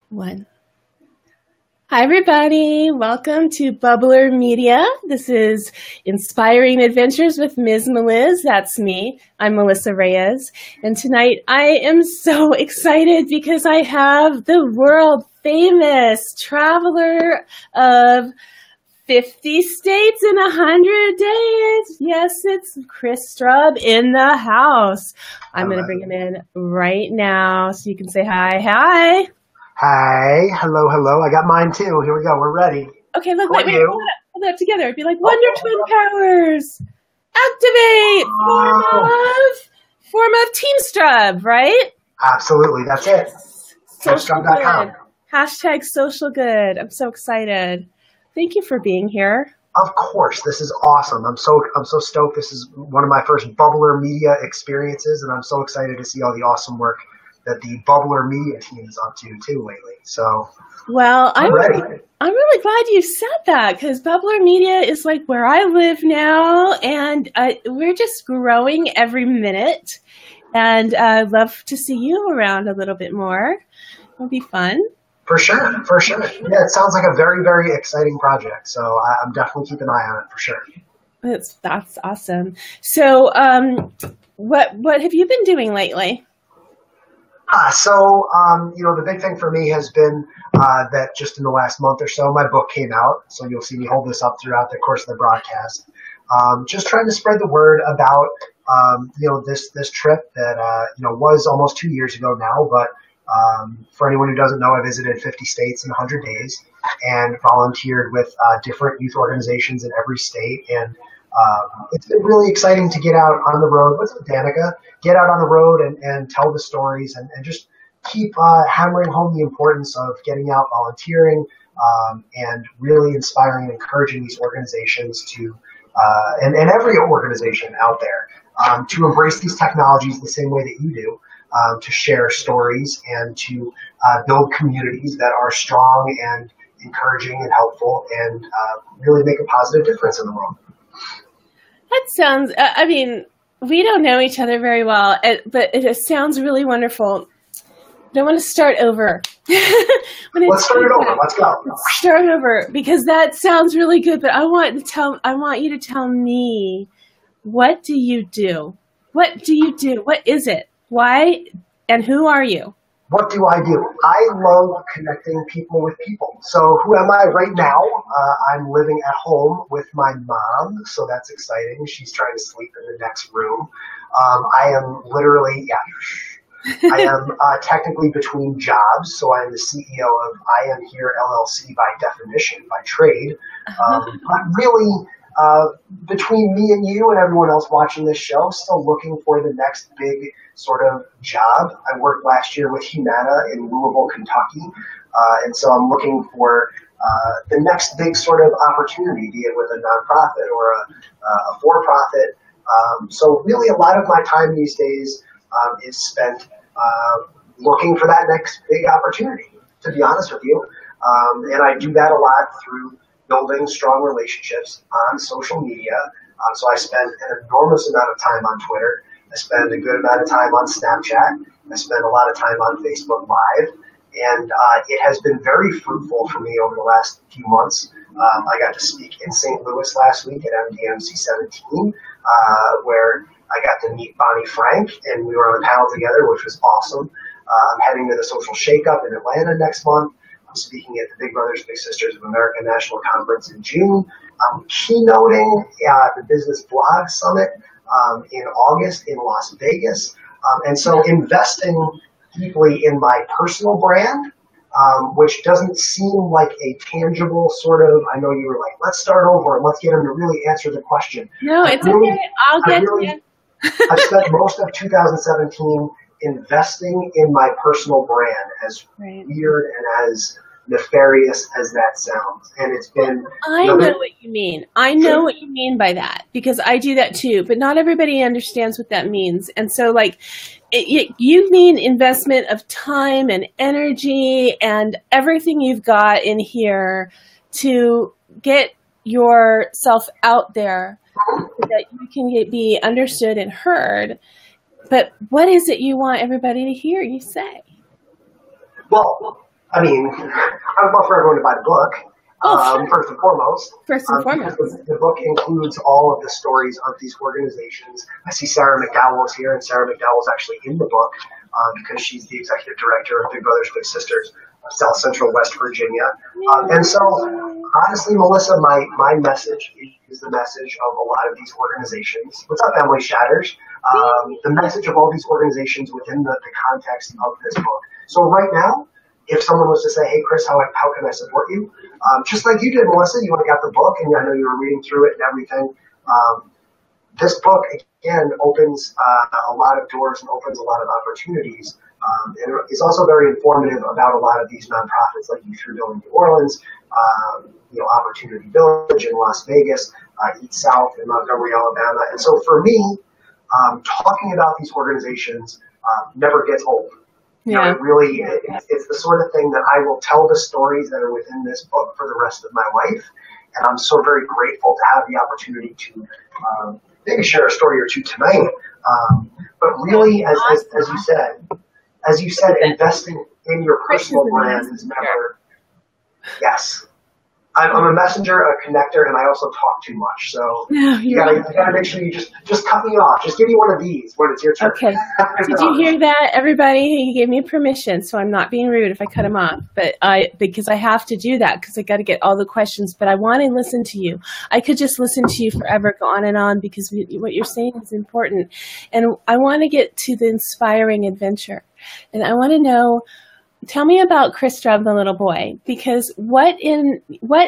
One. Hi, everybody. Welcome to Bubbler Media. This is Inspiring Adventures with Miz Meliz. That's me. I'm Melissa Reyes. And tonight I am so excited because I have the world famous traveler of 50 states in 100 days. Yes, it's Chris Strub in the house. I'm going to bring him in right now so you can say hi. Hi. Hi, hello. I got mine too. Here we go. We're ready. Okay, look, wait, hold that together. It'd be like Wonder Twin Powers. Activate form of Team Strub, right? Absolutely, that's it. Socialstrub.com. Hashtag social good. I'm so excited. Thank you for being here. Of course, this is awesome. I'm so stoked. This is one of my first Bubbler Media experiences, and I'm so excited to see all the awesome work that the Bubbler Media team is up to too lately. So, well, I'm ready. I'm really glad you said that because Bubbler Media is like where I live now, and we're just growing every minute. And I'd love to see you around a little bit more. It'll be fun. For sure. Yeah, it sounds like a very, very exciting project. So I'm definitely keeping an eye on it for sure. That's awesome. So, what have you been doing lately? The big thing for me has been that just in the last month or so, my book came out. So you'll see me hold this up throughout the course of the broadcast. Just trying to spread the word about, this trip that, was almost 2 years ago now. But for anyone who doesn't know, I visited 50 states in 100 days and volunteered with different youth organizations in every state. And it's been really exciting to get out on the road. What's up, Danica? Get out on the road and tell the stories and just keep hammering home the importance of getting out, volunteering, and really inspiring and encouraging these organizations to, and every organization out there, to embrace these technologies the same way that you do, to share stories and to build communities that are strong and encouraging and helpful and really make a positive difference in the world. That sounds, we don't know each other very well, but it sounds really wonderful. I want to start over. Let's start it over. Let's go. Start over because that sounds really good, but I want you to tell me, what do you do? What do you do? What is it? Why? And who are you? What do I do? I love connecting people with people. So who am I right now? I'm living at home with my mom, so that's exciting. She's trying to sleep in the next room. I am literally, I am technically between jobs, so I am the CEO of I Am Here LLC by definition, by trade. But really, between me and you and everyone else watching this show, still looking for the next big sort of job. I worked last year with Humana in Louisville, Kentucky, and so I'm looking for the next big sort of opportunity, be it with a nonprofit or a for-profit. So really a lot of my time these days is spent looking for that next big opportunity, to be honest with you. And I do that a lot through building strong relationships on social media. So I spend an enormous amount of time on Twitter. I spend a good amount of time on Snapchat. I spend a lot of time on Facebook Live. And it has been very fruitful for me over the last few months. I got to speak in St. Louis last week at MDMC 17, where I got to meet Bonnie Frank, and we were on a panel together, which was awesome. I'm heading to the Social Shakeup in Atlanta next month. I'm speaking at the Big Brothers Big Sisters of America National Conference in June. I'm keynoting the Business Blog Summit in August in Las Vegas. And so investing deeply in my personal brand, which doesn't seem like a tangible sort of, I know you were like, let's start over and let's get him to really answer the question. No, it's okay. I'll get you. I've spent most of 2017 investing in my personal brand, as weird and as nefarious as that sounds. And it's been... I know what you mean. I know what you mean by that, because I do that too, but not everybody understands what that means. And so you mean investment of time and energy and everything you've got in here to get yourself out there so that you can be understood and heard. But what is it you want everybody to hear you say? Well, I mean, I would love for everyone to buy the book. First and foremost. Because the book includes all of the stories of these organizations. I see Sarah McDowell is here, and Sarah McDowell is actually in the book because she's the executive director of Big Brothers Big Sisters of South Central West Virginia. And so, honestly, Melissa, my message is the message of a lot of these organizations. What's up, Emily Shatters? The message of all these organizations within the context of this book. So right now, if someone was to say, hey, Chris, how can I support you? Just like you did, Melissa, you went and got the book, and I know you were reading through it and everything. This book, again, opens a lot of doors and opens a lot of opportunities. And it's also very informative about a lot of these nonprofits like Youth Through Building New Orleans, Opportunity Village in Las Vegas, Eat South in Montgomery, Alabama. And so for me, talking about these organizations never gets old. It really, it's the sort of thing that I will tell the stories that are within this book for the rest of my life. And I'm so very grateful to have the opportunity to maybe share a story or two tonight. But really, as you said, investing in your personal brand is never, yes. I'm a messenger, a connector, and I also talk too much. So you gotta make sure you just cut me off. Just give me one of these when it's your turn. Okay. Did you hear that, everybody? He gave me permission, so I'm not being rude if I cut him off. But because I have to do that because I got to get all the questions. But I want to listen to you. I could just listen to you forever, go on and on, because what you're saying is important. And I want to get to the inspiring adventure, and I want to know. Tell me about Chris Strub, the little boy, because what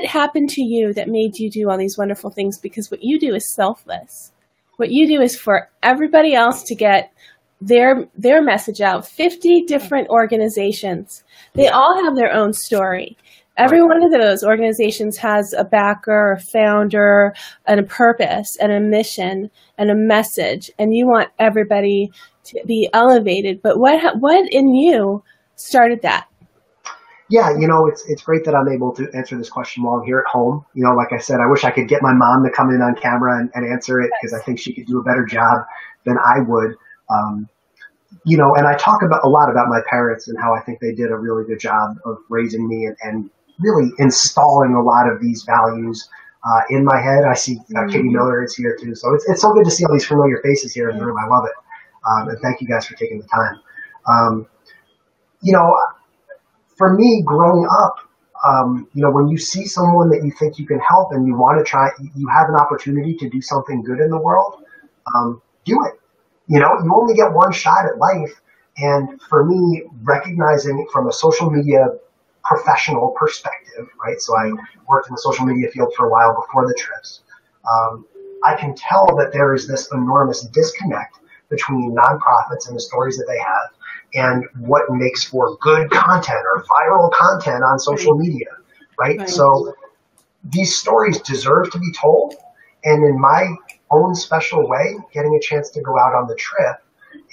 happened to you that made you do all these wonderful things? Because what you do is selfless. What you do is for everybody else to get their message out. 50 different organizations. They all have their own story. Every one of those organizations has a backer, a founder, and a purpose, and a mission, and a message. And you want everybody to be elevated. But what in you started that? Yeah, it's great that I'm able to answer this question while I'm here at home. Like I said, I wish I could get my mom to come in on camera and answer it because I think she could do a better job than I would. And I talk a lot about my parents and how I think they did a really good job of raising me and really installing a lot of these values in my head. I see Katie Miller is here too. So it's so good to see all these familiar faces here in the room. I love it. And thank you guys for taking the time. For me growing up, when you see someone that you think you can help and you want to try, you have an opportunity to do something good in the world, do it. You only get one shot at life. And for me, recognizing from a social media professional perspective, right? So I worked in the social media field for a while before the trips. I can tell that there is this enormous disconnect between nonprofits and the stories that they have and what makes for good content or viral content on social media, right? So these stories deserve to be told. And in my own special way, getting a chance to go out on the trip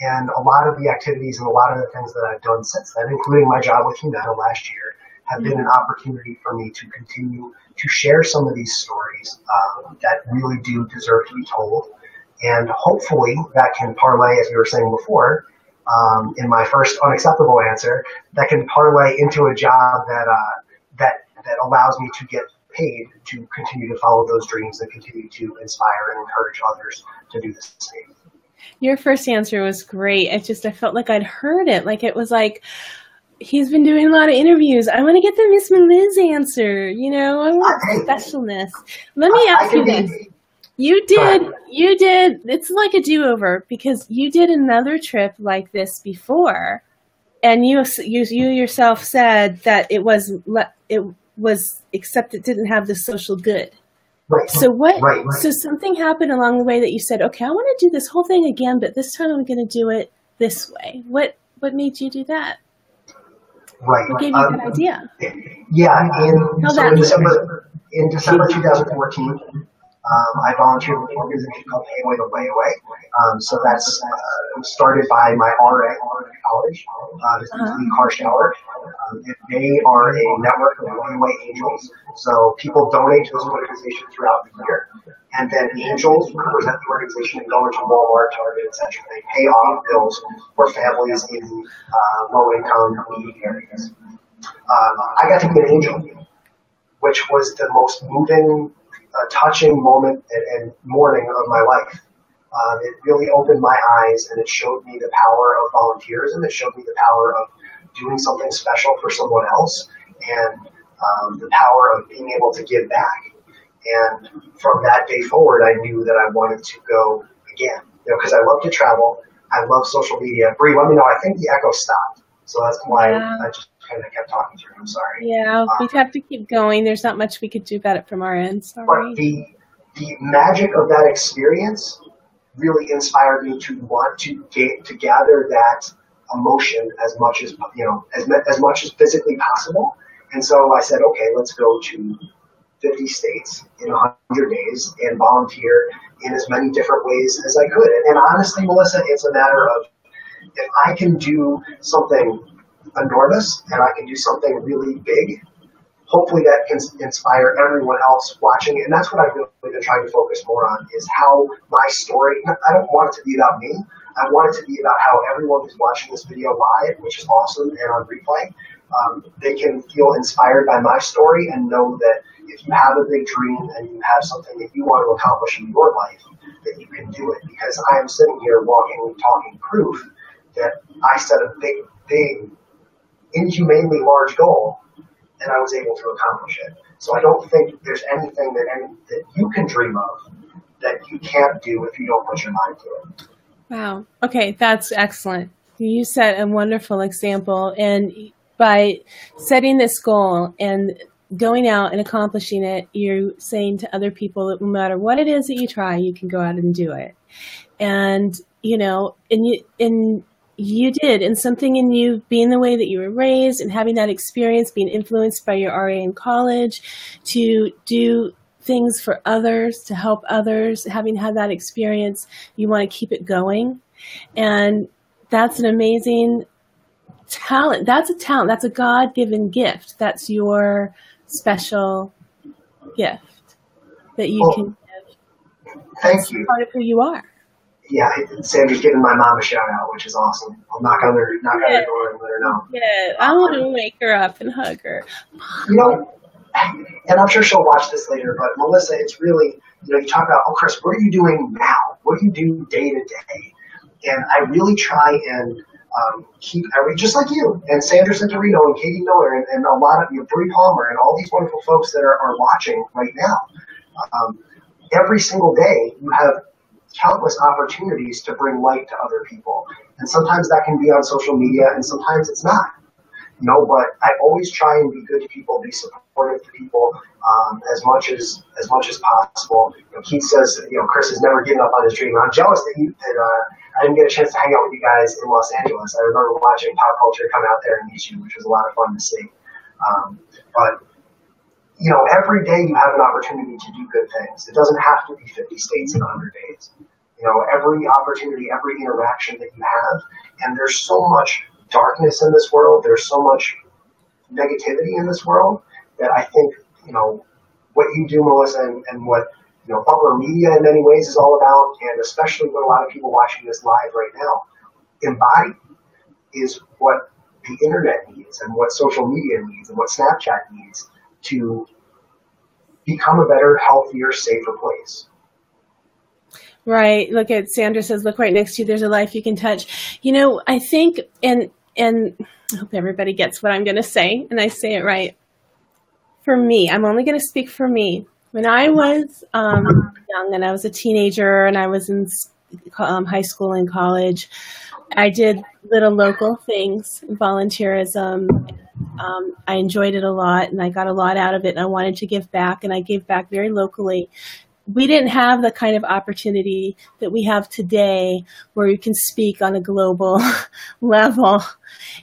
and a lot of the activities and a lot of the things that I've done since then, including my job with Humana last year, have been an opportunity for me to continue to share some of these stories that really do deserve to be told. And hopefully that can parlay, as we were saying before, in my first unacceptable answer, that can parlay into a job that allows me to get paid to continue to follow those dreams and continue to inspire and encourage others to do the same. Your first answer was great. I felt like I'd heard it. Like it was like, he's been doing a lot of interviews. I want to get the Miz Meliz answer. I want specialness. Let me ask you this. You did, it's like a do-over because you did another trip like this before. And you yourself said that it was except it didn't have the social good. Right. So Right. So something happened along the way that you said, okay, I want to do this whole thing again, but this time I'm going to do it this way. What made you do that? Right. What gave you that idea? Yeah. In December 2014, I volunteered with an organization called Pay Away the Way Away. So that's started by my RA at college. This is Lee Karshauer. And they are a network of Way Angels. So people donate to this organization throughout the year. And then angels represent the organization and go into Walmart, Target, etc. They pay off bills for families in low-income, needy areas. I got to be an angel, which was the most moving, touching moment and morning of my life. It really opened my eyes, and it showed me the power of volunteerism. It showed me the power of doing something special for someone else, and the power of being able to give back. And from that day forward, I knew that I wanted to go again, because I love to travel. I love social media. Bree, let me know. I think the echo stopped, so that's why I just kind of kept talking to you. I'm sorry. Yeah, we'd have to keep going. There's not much we could do about it from our end. Sorry. But the magic of that experience really inspired me to want to gather that emotion as much as as much as physically possible. And so I said, okay, let's go to 50 states in 100 days and volunteer in as many different ways as I could. And honestly, Melissa, it's a matter of if I can do something enormous and I can do something really big, hopefully that can inspire everyone else watching it. And that's what I've really been trying to focus more on, is how my story, I don't want it to be about me. I want it to be about how everyone who's watching this video live, which is awesome, and on replay, they can feel inspired by my story and know that if you have a big dream and you have something that you want to accomplish in your life, that you can do it. Because I am sitting here walking, talking proof that I set a big, big, inhumanely large goal, and I was able to accomplish it. So I don't think there's anything that you can dream of that you can't do if you don't put your mind to it. Wow. Okay, that's excellent. You set a wonderful example, and by setting this goal and going out and accomplishing it, you're saying to other people that no matter what it is that you try, you can go out and do it. And you did, and something in you being the way that you were raised and having that experience, being influenced by your RA in college to do things for others, to help others, having had that experience, you want to keep it going. And that's an amazing talent. That's a talent. That's a God-given gift. That's your special gift that you can give. Thank you. Part of who you are. Yeah, Sandra's giving my mom a shout out, which is awesome. I'll knock on her door and let her know. Yeah, I want to wake her up and hug her. And I'm sure she'll watch this later, but Melissa, it's really, you talk about, oh, Chris, what are you doing now? What do you do day to day? And I really try and keep just like you, and Sandra Santorino and Katie Miller and a lot of Bree Palmer and all these wonderful folks that are watching right now. Every single day you have countless opportunities to bring light to other people. And sometimes that can be on social media and sometimes it's not. But I always try and be good to people, be supportive to people as much as possible. Keith says, Chris has never given up on his dream. I'm jealous that I didn't get a chance to hang out with you guys in Los Angeles. I remember watching Pop Culture come out there and meet you, which was a lot of fun to see. But every day you have an opportunity to do good things. It doesn't have to be 50 states in 100 days. Every opportunity, every interaction that you have, and there's so much darkness in this world, there's so much negativity in this world that I think, what you do, Melissa, and what, Butler Media in many ways is all about, and especially what a lot of people watching this live right now embody, is what the internet needs and what social media needs and what Snapchat needs to become a better, healthier, safer place. Right. Look at Sandra says, look right next to you. There's a life you can touch. I think, and I hope everybody gets what I'm going to say, and I say it right. For me, I'm only going to speak for me. When I was young and I was a teenager and I was in high school and college, I did little local things, volunteerism. I enjoyed it a lot and I got a lot out of it, and I wanted to give back, and I gave back very locally. We didn't have the kind of opportunity that we have today where we can speak on a global level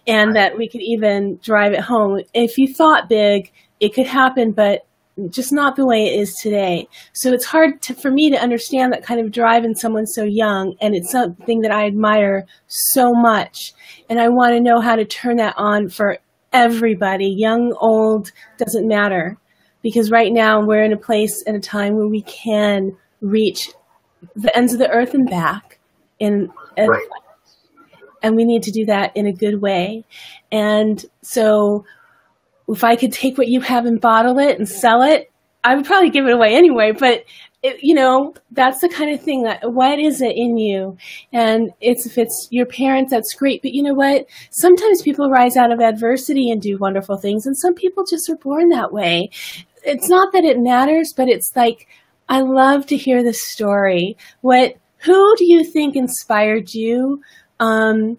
and that we could even drive it home. If you thought big, it could happen, but just not the way it is today. So it's hard for me to understand that kind of drive in someone so young, and it's something that I admire so much. And I want to know how to turn that on for everybody, young, old, doesn't matter. Because right now we're in a place and a time where we can reach the ends of the earth and back, and we need to do that in a good way. And so if I could take what you have and bottle it and sell it, I would probably give it away anyway. But that's the kind of thing that, what is it in you? And if it's your parents, that's great. But you know what? Sometimes people rise out of adversity and do wonderful things. And some people just are born that way. It's not that it matters, but it's like, I love to hear the story. Who do you think inspired you when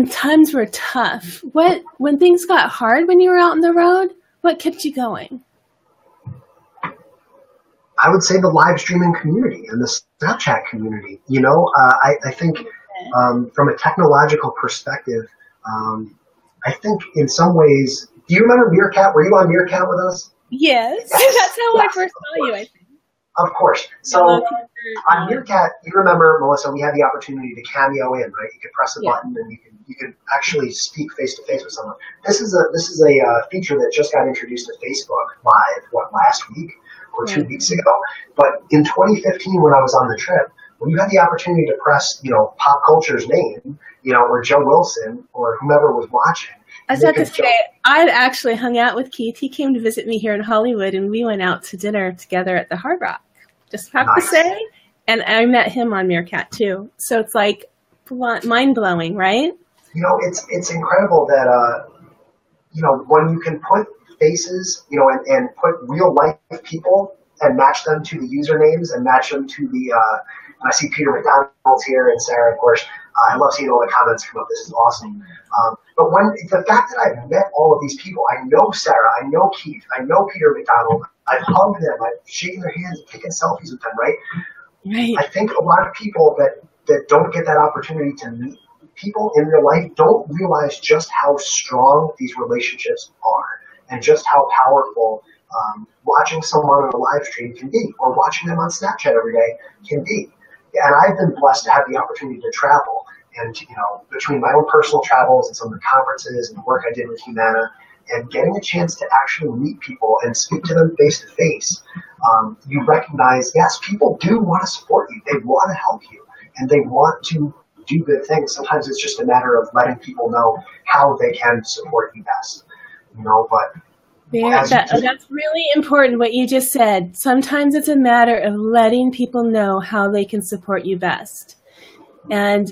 times were tough? When things got hard when you were out on the road, what kept you going? I would say the live streaming community and the Snapchat community. I think from a technological perspective, I think in some ways, do you remember Meerkat? Were you on Meerkat with us? Yes. That's how I first saw you, I think. Of course. So on Meerkat, you remember, Melissa, we had the opportunity to cameo in, right? You could press a button and you could actually speak face to face with someone. This is a feature that just got introduced to Facebook Live, last week or 2 weeks ago. But in 2015, when I was on the trip, when you had the opportunity to press, pop culture's name, or Joe Wilson or whomever was watching. I was about to say, I'd actually hung out with Keith. He came to visit me here in Hollywood, and we went out to dinner together at the Hard Rock. Just have to say. And I met him on Meerkat, too. So it's like mind-blowing, right? It's incredible that, when you can put faces, and put real-life people and match them to the usernames and match them to the, I see Peter McDonald's here and Sarah, of course. I love seeing all the comments come up. This is awesome. But the fact that I've met all of these people, I know Sarah, I know Keith, I know Peter McDonald, I've hugged them, I've shaken their hands, taken selfies with them, right? Right. I think a lot of people that don't get that opportunity to meet people in their life don't realize just how strong these relationships are and just how powerful watching someone on a live stream can be, or watching them on Snapchat every day can be. And I've been blessed to have the opportunity to travel. And, between my own personal travels and some of the conferences and the work I did with Humana, and getting a chance to actually meet people and speak to them face to face, you recognize, yes, people do want to support you. They want to help you, and they want to do good things. Sometimes it's just a matter of letting people know how they can support you best. But that's really important what you just said. Sometimes it's a matter of letting people know how they can support you best. And,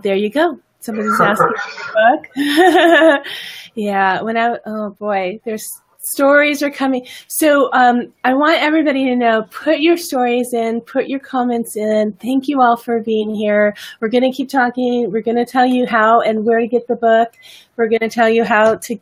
there you go. Somebody's asking for a book. Yeah. Oh boy, there's stories are coming. So I want everybody to know, put your stories in, put your comments in. Thank you all for being here. We're going to keep talking. We're going to tell you how and where to get the book. We're going to tell you how to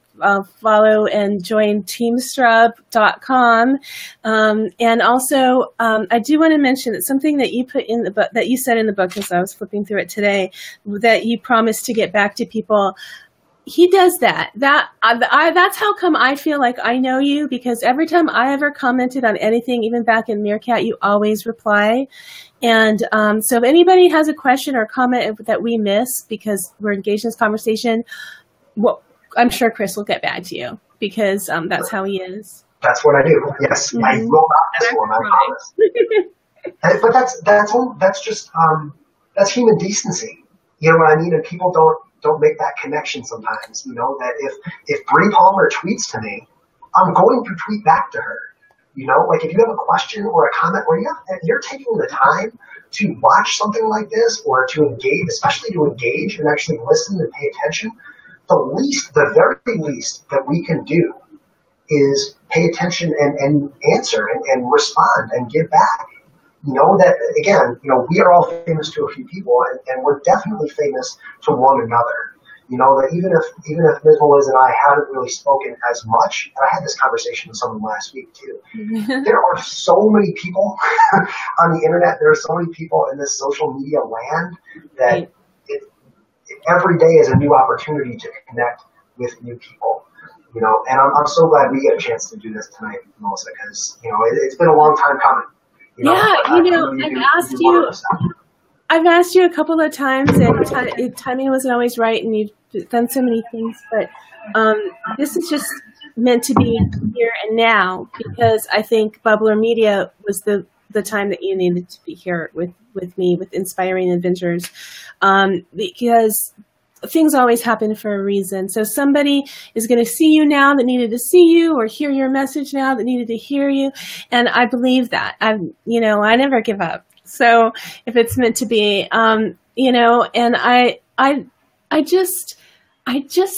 follow and join teamstrub.com. And also, I do want to mention that something that you put in the book, that you said in the book as I was flipping through it today, that you promised to get back to people. He does that. That's how come I feel like I know you, because every time I ever commented on anything, even back in Meerkat, you always reply. And so if anybody has a question or comment that we miss because we're engaged in this conversation, well, I'm sure Chris will get back to you, because that's how he is. That's what I do. Yes, I will not miss one. I promise. But that's just that's human decency. You know what I mean? And people don't make that connection sometimes. That if Bree Palmer tweets to me, I'm going to tweet back to her. Like if you have a question or a comment, or you're taking the time to watch something like this, or to engage, especially to engage and actually listen and pay attention, the very least that we can do is pay attention and answer and respond and give back. That, again, we are all famous to a few people, and we're definitely famous to one another. That even if Miz Meliz and I haven't really spoken as much, and I had this conversation with someone last week too, there are so many people on the internet, there are so many people in this social media land that every day is a new opportunity to connect with new people. And I'm so glad we get a chance to do this tonight, Melissa, because it's been a long time coming. I've asked you a couple of times, and timing wasn't always right, and you've done so many things, but this is just meant to be here and now, because I think Bubbler Media was the time that you needed to be here with me, with Inspiring Adventures, because things always happen for a reason. So somebody is going to see you now that needed to see you, or hear your message now that needed to hear you. And I believe that. I never give up. So if it's meant to be, and I just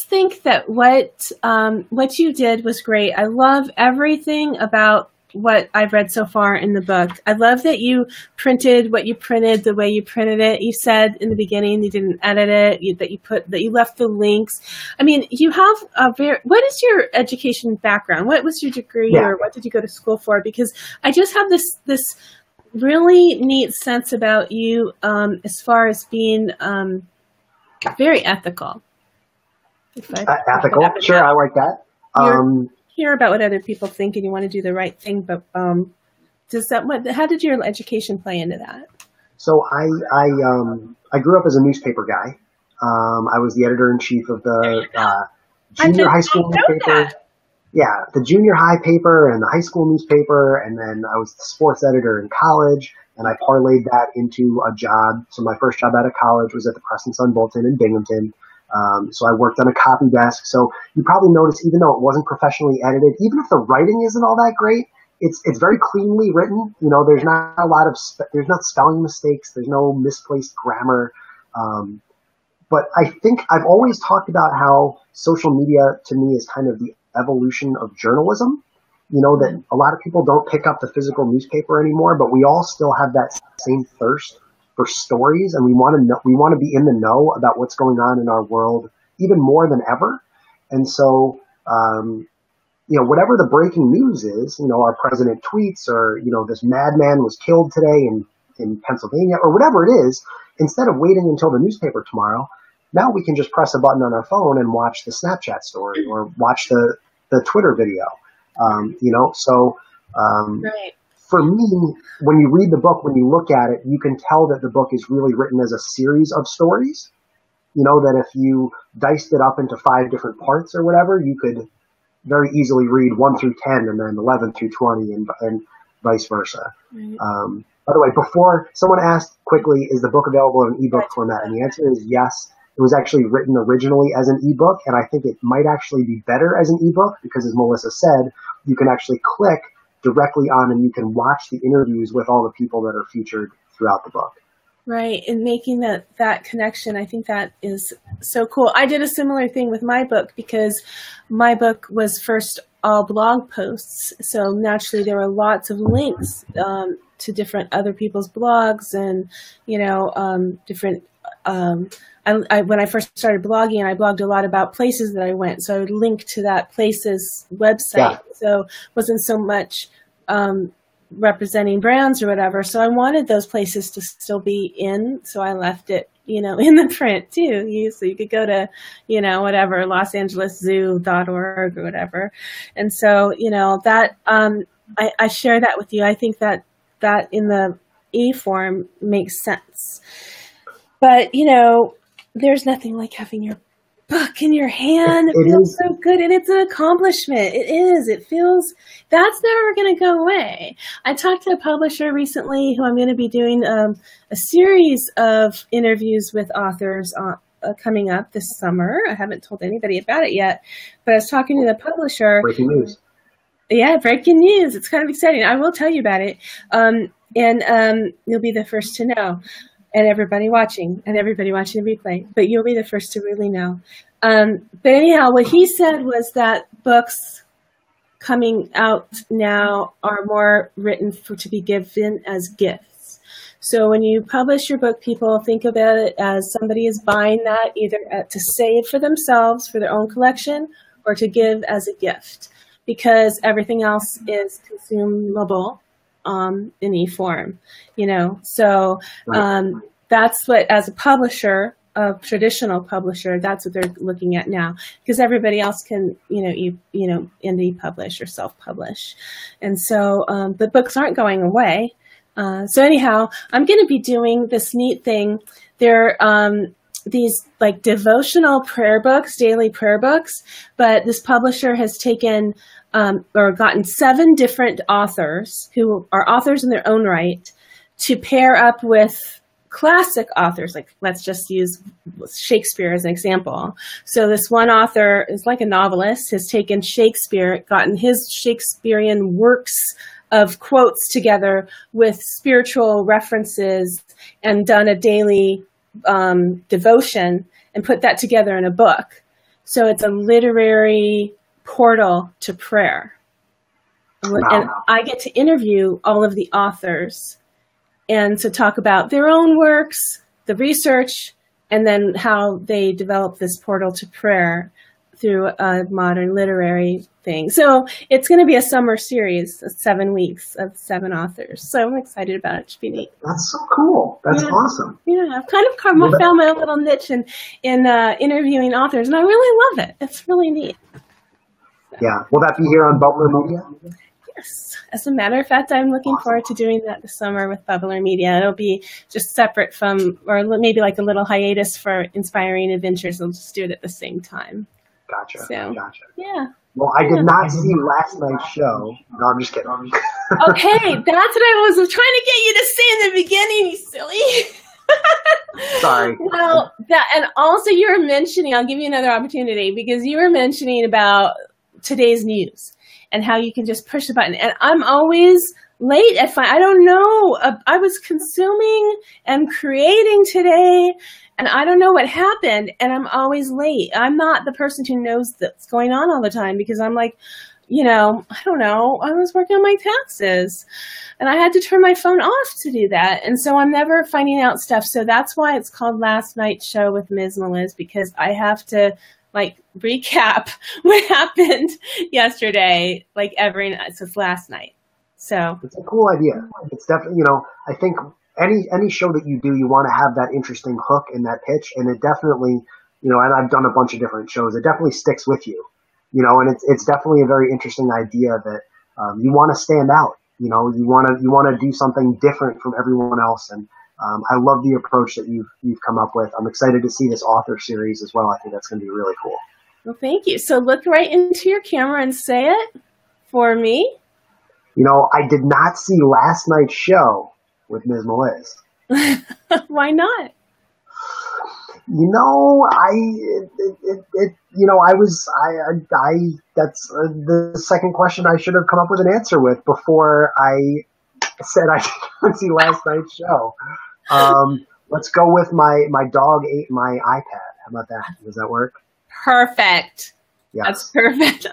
think that what you did was great. I love everything about what I've read so far in the book. I love that you printed what you printed the way you printed it. You said in the beginning you didn't edit it, that you left the links. I mean, you have what is your education background? What was your degree, or what did you go to school for? Because I just have this really neat sense about you as far as being very ethical. Ethical? Sure, I like that. Hear about what other people think, and you want to do the right thing, but how did your education play into that? So I grew up as a newspaper guy. I was the editor-in-chief of the junior high school newspaper. Yeah, the junior high paper and the high school newspaper, and then I was the sports editor in college, and I parlayed that into a job. So my first job out of college was at the Press and Sun Bulletin in Binghamton. So I worked on a copy desk. So you probably noticed, even though it wasn't professionally edited, even if the writing isn't all that great, it's very cleanly written. There's not there's not spelling mistakes. There's no misplaced grammar. But I think I've always talked about how social media to me is kind of the evolution of journalism. That a lot of people don't pick up the physical newspaper anymore, but we all still have that same thirst for stories, and we want to be in the know about what's going on in our world even more than ever. And so, whatever the breaking news is, our president tweets, or, this madman was killed today in Pennsylvania, or whatever it is, instead of waiting until the newspaper tomorrow, now we can just press a button on our phone and watch the Snapchat story or watch the Twitter video. Right. For me, when you read the book, when you look at it, you can tell that the book is really written as a series of stories. That if you diced it up into 5 different parts or whatever, you could very easily read 1 through 10 and then 11 through 20 and vice versa. Right. By the way, before someone asked quickly, is the book available in ebook format? And the answer is yes. It was actually written originally as an ebook, and I think it might actually be better as an ebook because, as Melissa said, you can actually click directly on and you can watch the interviews with all the people that are featured throughout the book. Right, and making that connection, I think that is so cool. I did a similar thing with my book because my book was first all blog posts, so naturally there were lots of links to different other people's blogs and different. When I first started blogging, I blogged a lot about places that I went, so I would link to that place's website. Yeah. So it wasn't so much representing brands or whatever. So I wanted those places to still be in, so I left it, in the print too. So you could go to, whatever, losangeleszoo.org or whatever. And so, that I share that with you. I think that in the e-form makes sense. But, there's nothing like having your book in your hand. It feels so good, and it's an accomplishment. It is. It feels that's never going to go away. I talked to a publisher recently who I'm going to be doing a series of interviews with authors coming up this summer. I haven't told anybody about it yet, but I was talking to the publisher. Breaking news. Yeah, breaking news. It's kind of exciting. I will tell you about it, and you'll be the first to know. And everybody watching the replay, but you'll be the first to really know. But anyhow, what he said was that books coming out now are more written to be given as gifts. So when you publish your book, people think about it as somebody is buying that either to save for themselves for their own collection or to give as a gift, because everything else is consumable in e-form, so that's what, as a publisher, a traditional publisher, that's what they're looking at now, because everybody else can, indie publish or self-publish. And so, but books aren't going away. So anyhow, I'm going to be doing this neat thing. There these like devotional prayer books, daily prayer books, but this publisher has taken or gotten 7 different authors who are authors in their own right to pair up with classic authors, like let's just use Shakespeare as an example. So this one author is like a novelist, has taken Shakespeare, gotten his Shakespearean works of quotes together with spiritual references and done a daily devotion and put that together in a book. So it's a literary portal to prayer. Wow. And I get to interview all of the authors and to talk about their own works, the research, and then how they develop this portal to prayer through a modern literary thing. So it's going to be a summer series, 7 weeks of 7 authors. So I'm excited about it. It should be neat. That's so cool. That's awesome. Yeah, I've kind of found my own little niche in interviewing authors, and I really love it. It's really neat. Yeah. Will that be here on Bubbler Media? Yes. As a matter of fact, I'm looking forward to doing that this summer with Bubbler Media. It'll be just separate from, or maybe like a little hiatus for Inspiring Adventures. I'll just do it at the same time. Gotcha. So, gotcha. Yeah. Well, I did not see last night's show. No, I'm just kidding. Okay, that's what I was trying to get you to say in the beginning, you silly. Sorry. Well, and also you were mentioning, I'll give you another opportunity, because you were mentioning about today's news and how you can just push a button. And I'm always late at I don't know. I was consuming and creating today, and I don't know what happened, and I'm always late. I'm not the person who knows that's going on all the time, because I'm like, I don't know. I was working on my taxes, and I had to turn my phone off to do that. And so I'm never finding out stuff. So that's why it's called Last Night's Show with Miz Meliz, because I have to recap what happened yesterday, every night. So it's last night. So it's a cool idea. It's definitely, I think any show that you do, you want to have that interesting hook in that pitch. And it definitely, and I've done a bunch of different shows. It definitely sticks with you, and it's definitely a very interesting idea that you want to stand out. You want to do something different from everyone else. And I love the approach that you've come up with. I'm excited to see this author series as well. I think that's going to be really cool. Well, thank you. So look right into your camera and say it for me. I did not see last night's show with Miz Meliz. Why not? That's the second question I should have come up with an answer with before I said I didn't see last night's show. Let's go with my dog ate my iPad. How about that? Does that work? Perfect. Yes. That's perfect.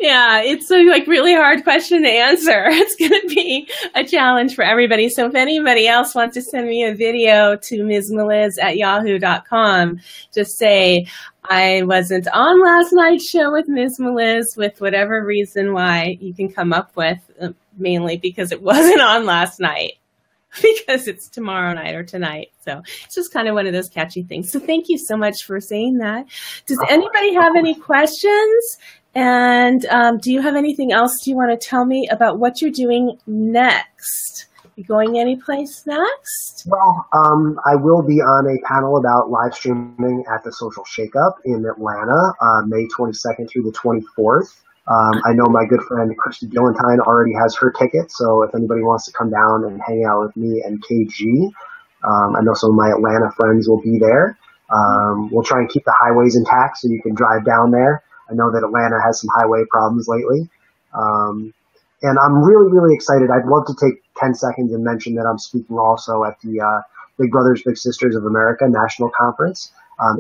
Yeah, it's a really hard question to answer. It's going to be a challenge for everybody. So if anybody else wants to send me a video to mizmeliz@yahoo.com, just say, I wasn't on last night's show with Miz Meliz, with whatever reason why you can come up with, mainly because it wasn't on last night, because it's tomorrow night or tonight. So it's just kind of one of those catchy things. So thank you so much for saying that. Does anybody have any questions? And do you have anything else you want to tell me about what you're doing next? You going anyplace next? Well, I will be on a panel about live streaming at the Social Shakeup in Atlanta, May 22nd through the 24th. I know my good friend Christy Gillentine already has her ticket, so if anybody wants to come down and hang out with me and KG, I know some of my Atlanta friends will be there. We'll try and keep the highways intact so you can drive down there. I know that Atlanta has some highway problems lately. And I'm really, really excited. I'd love to take 10 seconds and mention that I'm speaking also at the Big Brothers Big Sisters of America National Conference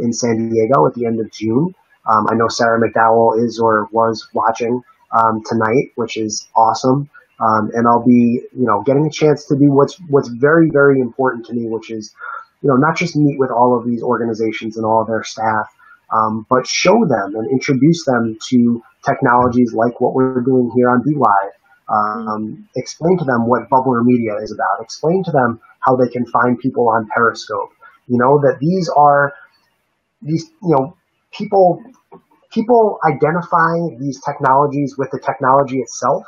in San Diego at the end of June. I know Sarah McDowell is or was watching tonight, which is awesome. And I'll be, getting a chance to do what's very, very important to me, which is, not just meet with all of these organizations and all of their staff, but show them and introduce them to technologies like what we're doing here on BeLive. Explain to them what Bubbler Media is about. Explain to them how they can find people on Periscope. That these people identify these technologies with the technology itself.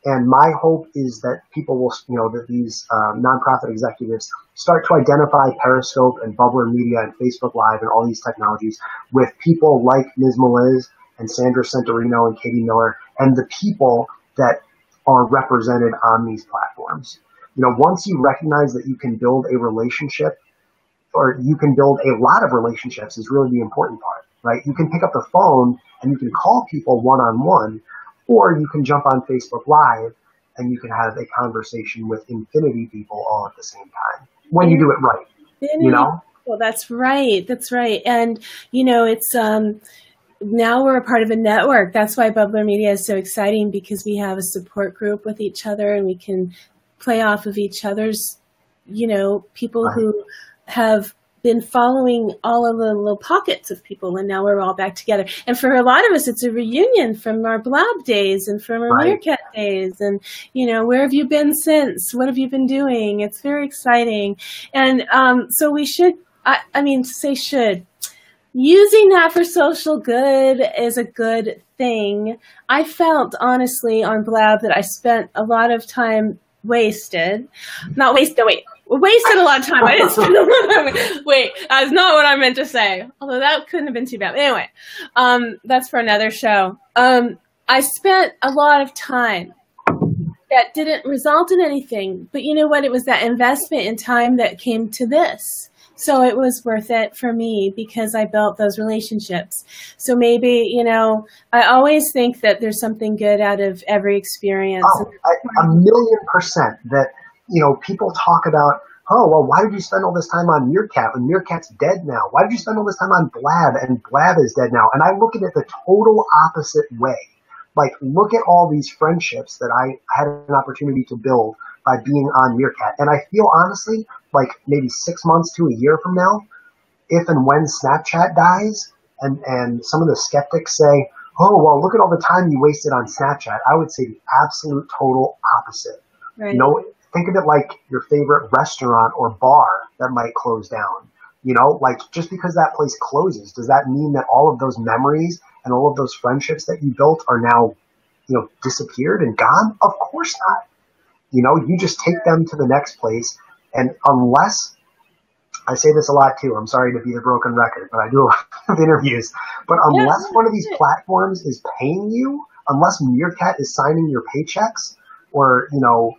And my hope is that people will, that these nonprofit executives start to identify Periscope and Bubbler Media and Facebook Live and all these technologies with people like Miz Meliz and Sandra Centorino and Katie Miller and the people that are represented on these platforms. Once you recognize that you can build a relationship, or you can build a lot of relationships, is really the important part, right? You can pick up the phone and you can call people one-on-one, or you can jump on Facebook Live and you can have a conversation with infinity people all at the same time when you do it right, Well, that's right. That's right. And, it's, now we're a part of a network. That's why Bubbler Media is so exciting, because we have a support group with each other and we can play off of each other's, people Right. who have been following all of the little pockets of people, and now we're all back together. And for a lot of us, it's a reunion from our Blab days and from our Right. Meerkat days. And, where have you been since? What have you been doing? It's very exciting. And so we should, using that for social good is a good thing. I felt, honestly, on Blab that I spent a lot of time wasted a lot of time. I didn't spend a lot of time. Wait, that's not what I meant to say. Although that couldn't have been too bad. Anyway, that's for another show. I spent a lot of time that didn't result in anything. But you know what? It was that investment in time that came to this. So it was worth it for me because I built those relationships. So maybe, I always think that there's something good out of every experience. Oh, 1,000,000% that, people talk about, oh, well, why did you spend all this time on Meerkat when Meerkat's dead now? Why did you spend all this time on Blab and Blab is dead now? And I look at it the total opposite way. Like, look at all these friendships that I had an opportunity to build by being on Meerkat. And I feel, honestly, like maybe 6 months to a year from now, if and when Snapchat dies, and some of the skeptics say, oh, well, look at all the time you wasted on Snapchat, I would say the absolute total opposite. Right. Think of it like your favorite restaurant or bar that might close down. Like just because that place closes, does that mean that all of those memories and all of those friendships that you built are now, disappeared and gone? Of course not. You just take them to the next place. And unless, I say this a lot too, I'm sorry to be the broken record, but I do a lot of interviews, but unless one of these platforms is paying you, unless Meerkat is signing your paychecks, or,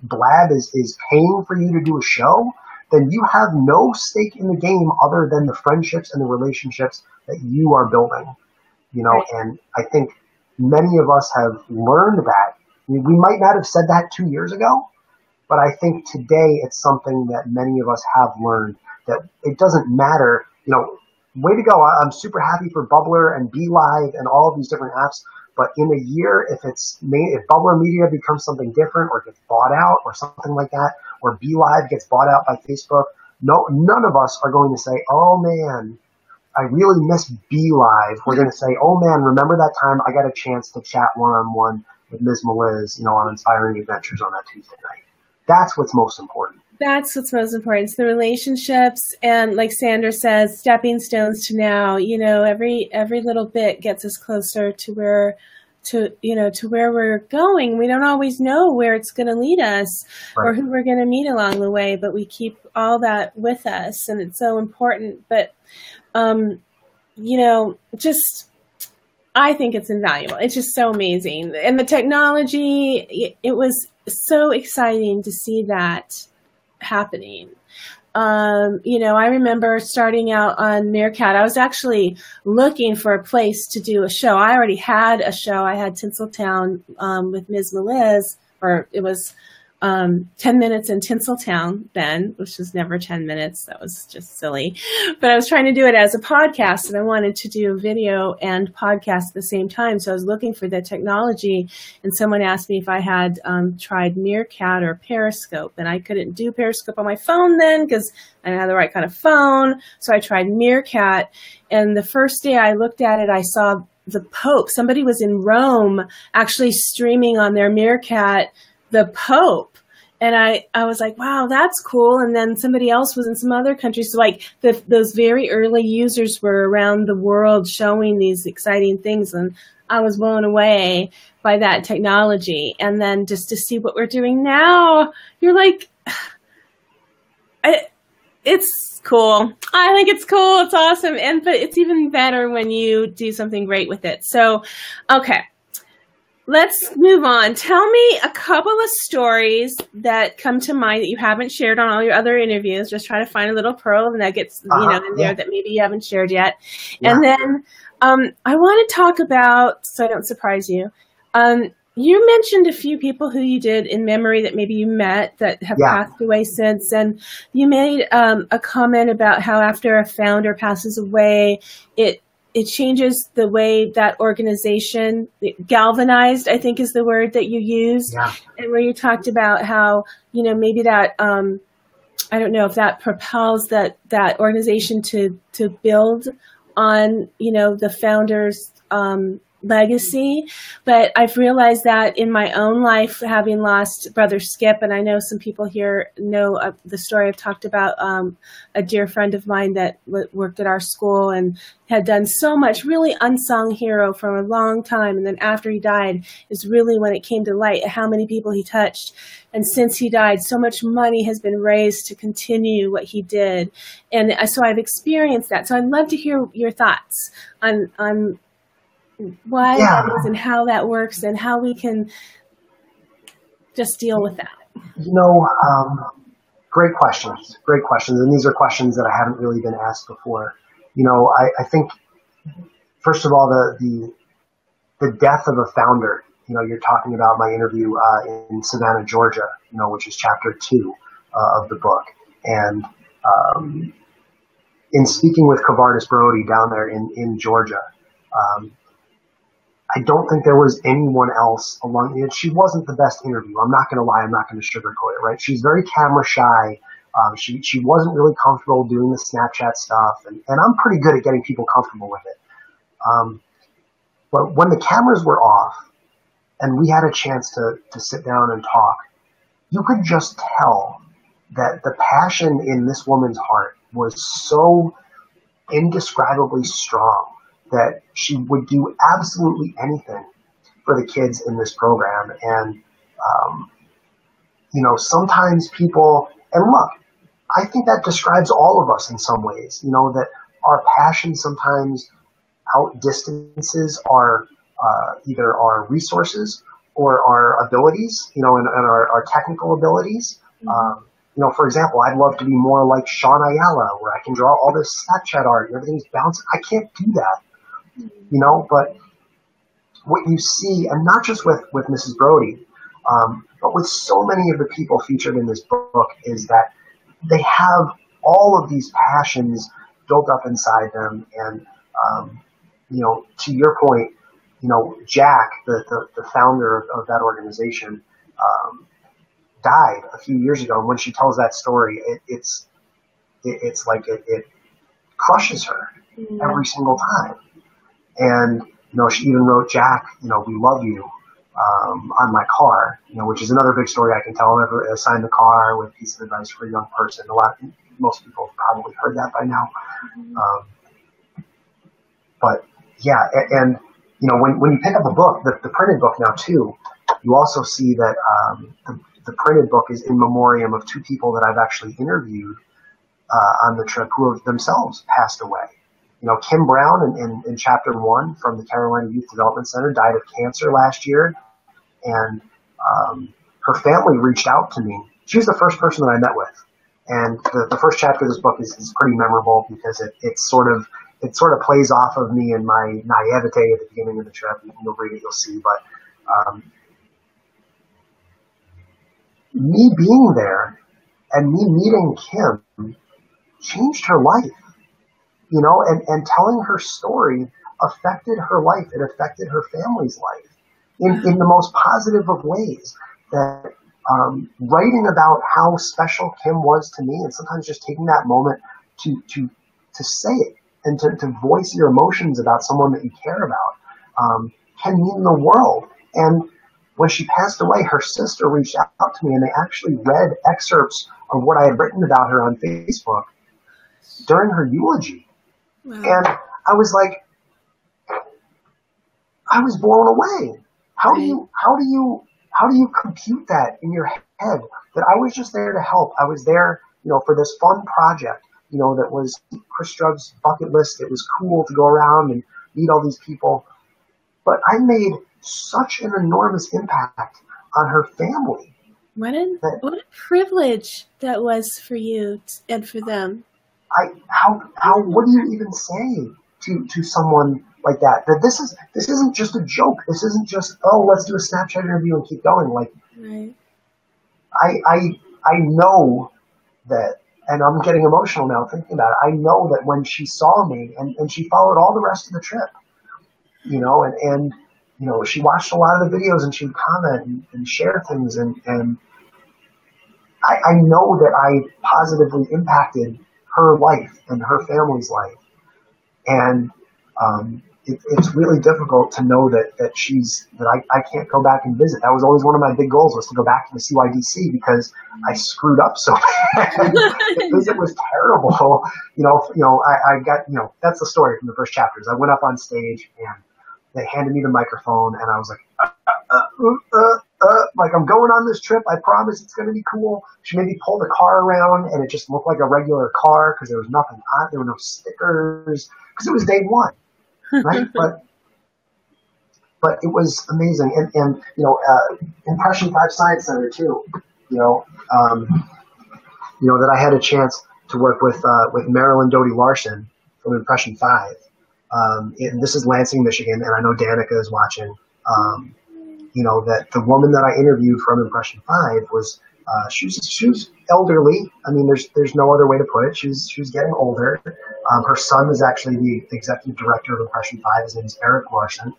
Blab is paying for you to do a show, then you have no stake in the game other than the friendships and the relationships that you are building. Right. And I think many of us have learned that. We might not have said that 2 years ago, but I think today it's something that many of us have learned, that it doesn't matter, way to go. I'm super happy for Bubbler and BeLive and all of these different apps. But in a year, if Bubbler Media becomes something different or gets bought out or something like that, or BeLive gets bought out by Facebook, none of us are going to say, oh man, I really miss BeLive. We're going to say, oh man, remember that time I got a chance to chat one-on-one with Miz Meliz, on Inspiring Adventures on that Tuesday night. That's what's most important. That's what's most important. It's the relationships, and like Sandra says, stepping stones to now. Every little bit gets us closer to where we're going. We don't always know where it's going to lead us, right, or who we're going to meet along the way, but we keep all that with us, and it's so important. But I think it's invaluable. It's just so amazing, and the technology. It was so exciting to see that happening. I remember starting out on Meerkat. I was actually looking for a place to do a show. I already had a show. I had Tinseltown with Miz Meliz, or it was 10 minutes in Tinseltown then, which was never 10 minutes. That was just silly. But I was trying to do it as a podcast, and I wanted to do video and podcast at the same time. So I was looking for the technology, and someone asked me if I had tried Meerkat or Periscope, and I couldn't do Periscope on my phone then because I didn't have the right kind of phone. So I tried Meerkat, and the first day I looked at it, I saw the Pope. Somebody was in Rome actually streaming on their Meerkat the Pope. And I was like, wow, that's cool. And then somebody else was in some other countries. So like those very early users were around the world showing these exciting things. And I was blown away by that technology. And then just to see what we're doing now, you're like, it's cool. I think it's cool. It's awesome. But it's even better when you do something great with it. So, okay. let's move on. Tell me a couple of stories that come to mind that you haven't shared on all your other interviews. Just try to find a little pearl of nuggets, in there that maybe you haven't shared yet. Yeah. And then I want to talk about, so I don't surprise you, you mentioned a few people who you did in memory that maybe you met that have passed away since, and you made a comment about how after a founder passes away, it changes the way that organization, galvanized, I think is the word that you used, and where you talked about how, maybe that, I don't know if that propels that organization to build on, the founder's legacy. But I've realized that in my own life, having lost Brother Skip, and I know some people here know the story. I've talked about a dear friend of mine that worked at our school and had done so much, really unsung hero for a long time. And then after he died is really when it came to light how many people he touched. And since he died, so much money has been raised to continue what he did. And so I've experienced that. So I'd love to hear your thoughts on why that is and how that works and how we can just deal with that. Great questions. And these are questions that I haven't really been asked before. I think, first of all, the death of a founder, you're talking about my interview in Savannah, Georgia, which is chapter 2 of the book. And in speaking with Kavardis Brody down there in Georgia, I don't think there was anyone else along. She wasn't the best interview. I'm not going to lie. I'm not going to sugarcoat it, right? She's very camera shy. She wasn't really comfortable doing the Snapchat stuff, and I'm pretty good at getting people comfortable with it. But when the cameras were off and we had a chance to sit down and talk, you could just tell that the passion in this woman's heart was so indescribably strong that she would do absolutely anything for the kids in this program. And, sometimes people, and look, I think that describes all of us in some ways, that our passion sometimes outdistances our, either our resources or our abilities, and our technical abilities. For example, I'd love to be more like Sean Ayala, where I can draw all this Snapchat art and everything's bouncing. I can't do that. But what you see, and not just with Mrs. Brody, but with so many of the people featured in this book, is that they have all of these passions built up inside them. And, to your point, Jack, the founder of that organization, died a few years ago. And when she tells that story, it's like it crushes her every single time. And, she even wrote Jack, we love you, on my car, which is another big story I can tell. I never assigned the car with a piece of advice for a young person. Most people have probably heard that by now. But yeah, and, when you pick up a book, the printed book now too, you also see that, the printed book is in memoriam of 2 people that I've actually interviewed, on the trip who have themselves passed away. Kim Brown in chapter 1 from the Carolina Youth Development Center died of cancer last year. And her family reached out to me. She was the first person that I met with. And the first chapter of this book is pretty memorable because it sort of plays off of me and my naivete at the beginning of the trip. You'll read it, you'll see. But me being there and me meeting Kim changed her life. And telling her story affected her life. It affected her family's life in the most positive of ways. That writing about how special Kim was to me, and sometimes just taking that moment to say it and to voice your emotions about someone that you care about, can mean the world. And when she passed away, her sister reached out to me, and they actually read excerpts of what I had written about her on Facebook during her eulogy. Wow. And I was like, I was blown away. How do you compute that in your head that I was just there to help? I was there, for this fun project, that was Chris Strub's bucket list. It was cool to go around and meet all these people. But I made such an enormous impact on her family. What a privilege that was for you and for them. What do you even say to someone like that? That this isn't just a joke. This isn't just, oh, let's do a Snapchat interview and keep going. Like, right. I know that, and I'm getting emotional now thinking about it. I know that when she saw me and she followed all the rest of the trip, and she watched a lot of the videos and she'd comment and share things, and I know that I positively impacted her life and her family's life. And it's really difficult to know that I can't go back and visit. That was always one of my big goals, was to go back to the CYDC, because I screwed up so bad. The visit was terrible. I got, that's the story from the first chapters. I went up on stage and they handed me the microphone and I was like, like, I'm going on this trip. I promise it's going to be cool. She made me pull the car around and it just looked like a regular car because there was nothing on it. There were no stickers because it was day one, right? But it was amazing. And Impression 5 Science Center too, that I had a chance to work with Marilyn Doty Larson from Impression 5. And this is Lansing, Michigan, and I know Danica is watching. That the woman that I interviewed from Impression 5 was, she was elderly. I mean, there's no other way to put it. She was getting older. Her son is actually the executive director of Impression 5. His name is Eric Larson.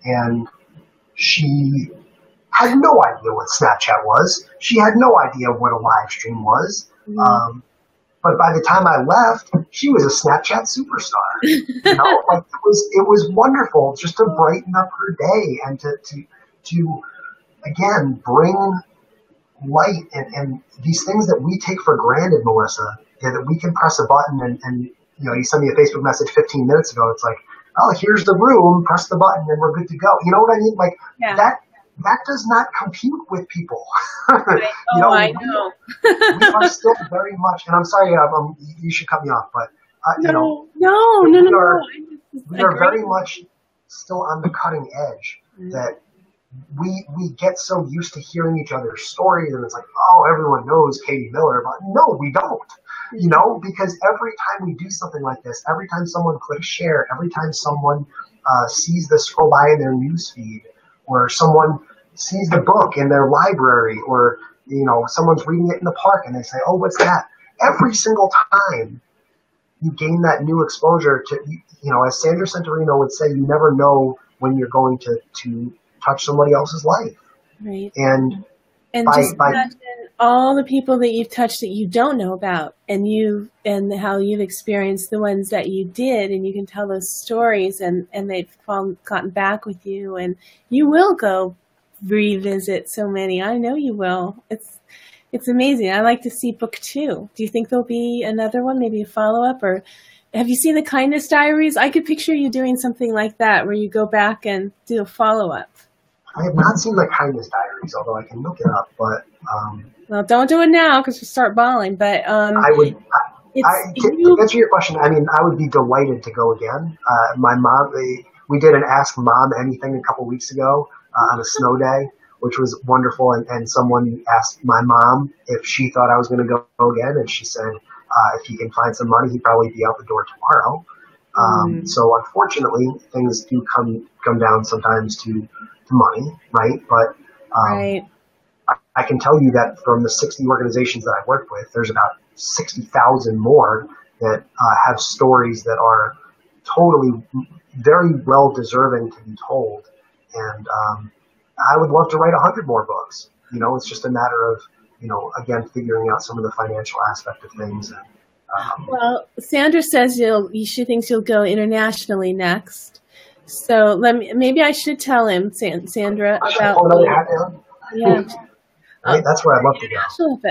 And she had no idea what Snapchat was. She had no idea what a live stream was. Mm-hmm. But by the time I left, she was a Snapchat superstar. Like it was wonderful just to brighten up her day and to again bring light and these things that we take for granted, Melissa. That we can press a button and you sent me a Facebook message 15 minutes ago. It's like, oh, here's the room. Press the button and we're good to go. You know what I mean? Like that does not compute with people. Right. I know. We are still very much, and I'm sorry, you should cut me off, but No. We are very much still on the cutting edge. Mm-hmm. That we get so used to hearing each other's stories, and it's like, oh, everyone knows Katie Miller, but no, we don't. Because every time we do something like this, every time someone clicks share, every time someone sees this scroll by in their newsfeed, or someone sees the book in their library, or someone's reading it in the park and they say, oh, what's that? Every single time you gain that new exposure to, as Sandra Santorino would say, you never know when you're going to touch somebody else's life. Right. And just imagine all the people that you've touched that you don't know about, and how you've experienced the ones that you did, and you can tell those stories, and they've gotten back with you, and you will go revisit so many. I know you will. It's amazing. I like to see book 2. Do you think there'll be another one, maybe a follow-up, or have you seen the Kindness Diaries? I could picture you doing something like that where you go back and do a follow-up. I have not seen the Kindness Diaries, although I can look it up, but well, don't do it now because you'll start bawling, but I would to answer your question, I mean, I would be delighted to go again. My mom, we did an Ask Mom Anything a couple weeks ago on a snow day, which was wonderful. And someone asked my mom if she thought I was going to go again. And she said, if he can find some money, he'd probably be out the door tomorrow. So unfortunately, things do come down sometimes to money, right? But right. I can tell you that from the 60 organizations that I've worked with, there's about 60,000 more that have stories that are totally very well deserving to be told. And I would love to write 100 more books. It's just a matter of, again, figuring out some of the financial aspect of things. And, well, Sandra says she thinks you'll go internationally next. So maybe I should tell him, Sandra, about. Yeah. Right, that's where I'd love to go.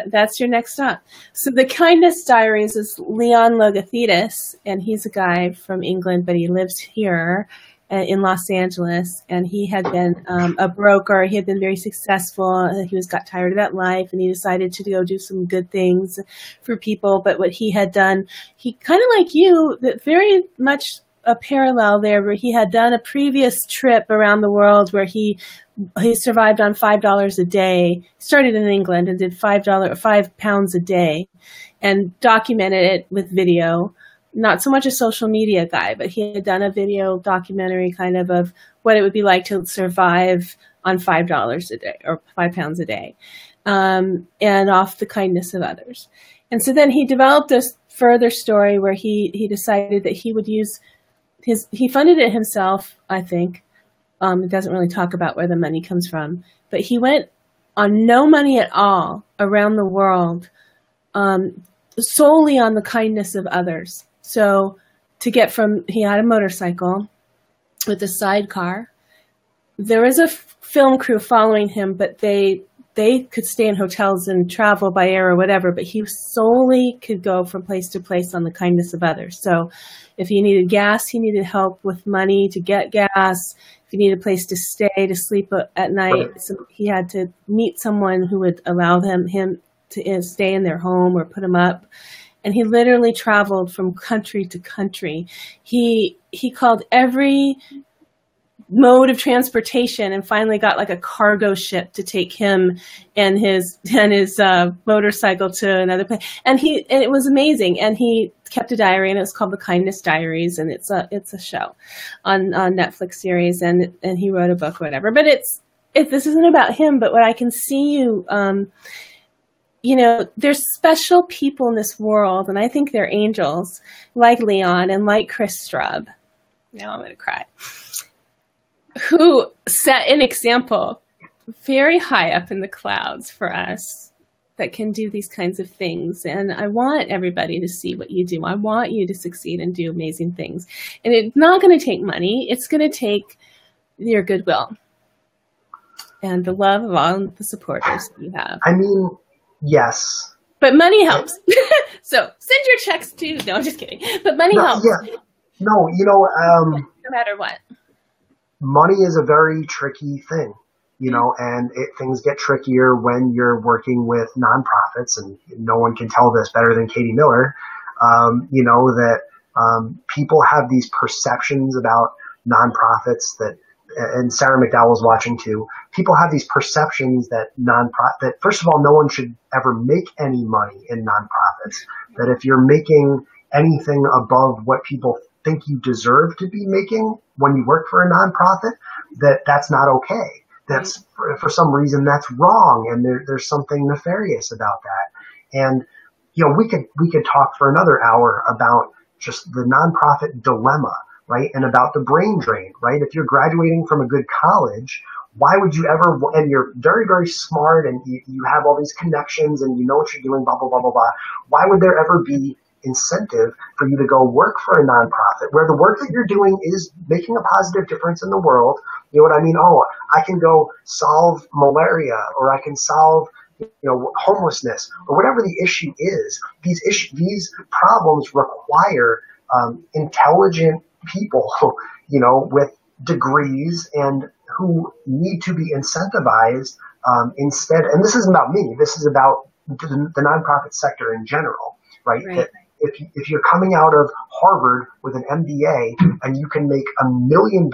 That's your next stop. So the Kindness Diaries is Leon Logothetis, and he's a guy from England, but he lives here in Los Angeles, and he had been a broker. He had been very successful. He got tired of that life, and he decided to go do some good things for people. But what he had done, he kind of like you, that very much a parallel there where he had done a previous trip around the world where he survived on $5 a day, started in England and did £5 a day and documented it with video. Not so much a social media guy, but he had done a video documentary kind of what it would be like to survive on $5 a day or £5 a day, and off the kindness of others. And so then he developed a further story where he decided that he would use he funded it himself, I think. It doesn't really talk about where the money comes from, but he went on no money at all around the world, solely on the kindness of others. So he had a motorcycle with a sidecar. There was a film crew following him, but they could stay in hotels and travel by air or whatever, but he solely could go from place to place on the kindness of others. So if he needed gas, he needed help with money to get gas. If he needed a place to stay, to sleep at night, so he had to meet someone who would allow him to stay in their home or put him up. And he literally traveled from country to country. He called every mode of transportation and finally got like a cargo ship to take him and his motorcycle to another place. And it was amazing. And he kept a diary, and it was called The Kindness Diaries, and it's a show on Netflix series, and he wrote a book or whatever. But this isn't about him, but what I can see there's special people in this world, and I think they're angels, like Leon and like Chris Strub. Now I'm going to cry. Who set an example very high up in the clouds for us that can do these kinds of things. And I want everybody to see what you do. I want you to succeed and do amazing things. And it's not going to take money. It's going to take your goodwill and the love of all the supporters that you have. I mean, yes. But money helps. So send your checks to, no, I'm just kidding. But money helps. Yeah. No, no matter what. Money is a very tricky thing, and things get trickier when you're working with nonprofits, and no one can tell this better than Katie Miller, that people have these perceptions about nonprofits and Sarah McDowell's watching too. People have these perceptions that first of all, no one should ever make any money in nonprofits, that if you're making anything above what people think you deserve to be making when you work for a nonprofit, that's not okay. That's for some reason that's wrong, and there's something nefarious about that. And we could talk for another hour about just the nonprofit dilemma, right? And about the brain drain, right? If you're graduating from a good college, why would you ever, and you're very, very smart, and you have all these connections, and you know what you're doing, blah, blah, blah, blah, blah. Why would there ever be incentive for you to go work for a nonprofit where the work that you're doing is making a positive difference in the world? You know what I mean? Oh, I can go solve malaria, or I can solve, homelessness, or whatever the issue is. These problems require intelligent people, with degrees and who need to be incentivized instead. And this isn't about me. This is about the nonprofit sector in general, right? That if you're coming out of Harvard with an MBA and you can make $1 million,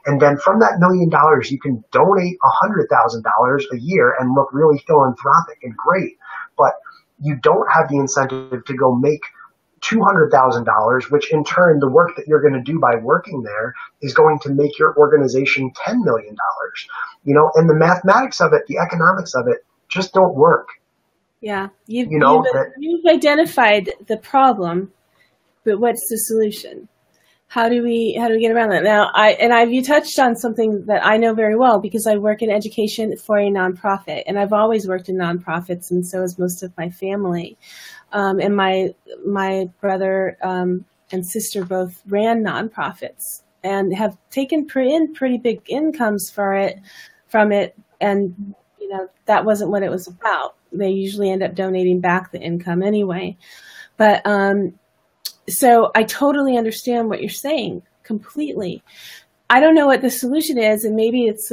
and then from that $1 million you can donate $100,000 a year and look really philanthropic and great, but you don't have the incentive to go make $200,000, which in turn the work that you're going to do by working there is going to make your organization $10 million. And the mathematics of it, the economics of it just don't work. Yeah, you've identified the problem, but what's the solution? How do we get around that? Now, you touched on something that I know very well because I work in education for a nonprofit, and I've always worked in nonprofits, and so has most of my family. And my brother and sister both ran nonprofits and have taken in pretty big incomes from it, and that wasn't what it was about. They usually end up donating back the income anyway. But so I totally understand what you're saying completely. I don't know what the solution is, and maybe it's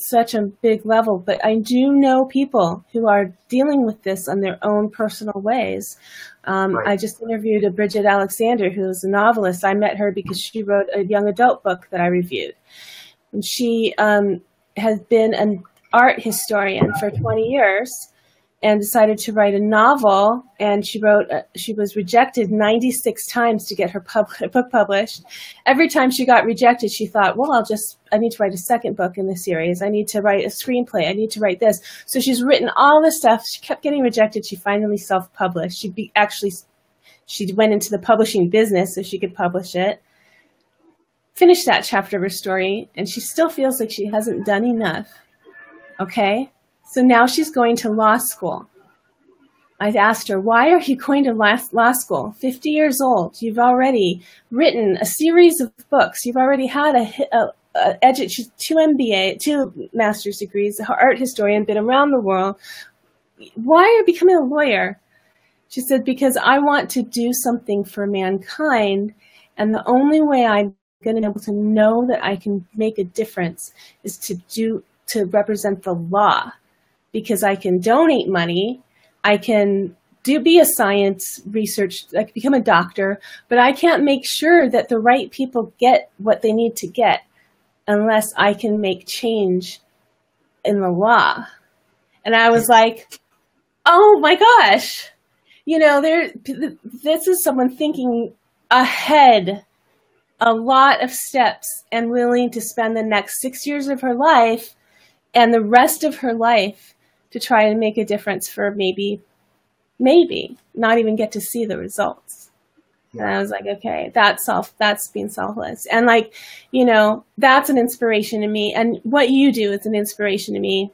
such a big level, but I do know people who are dealing with this on their own personal ways. Right. I just interviewed a Brigid Alexander, who's a novelist. I met her because she wrote a young adult book that I reviewed. And she has been an art historian for 20 years and decided to write a novel. And she was rejected 96 times to get her book published. Every time she got rejected, she thought, well, I need to write a second book in the series. I need to write a screenplay. I need to write this. So she's written all this stuff. She kept getting rejected. She finally self-published. She went into the publishing business so she could publish it. Finished that chapter of her story, and she still feels like she hasn't done enough. Okay? So now she's going to law school. I've asked her, why are you going to law school? 50 years old. You've already written a series of books. You've already had she's 2 master's degrees, an art historian, been around the world. Why are you becoming a lawyer? She said, because I want to do something for mankind, and the only way I'm going to be able to know that I can make a difference is to represent the law. Because I can donate money, I can be a science research, I can become a doctor, but I can't make sure that the right people get what they need to get unless I can make change in the law. And I was like, oh my gosh, this is someone thinking ahead a lot of steps and willing to spend the next 6 years of her life and the rest of her life to try and make a difference for maybe not even get to see the results. Yeah. And I was like, okay, that's being selfless. And that's an inspiration to me. And what you do is an inspiration to me.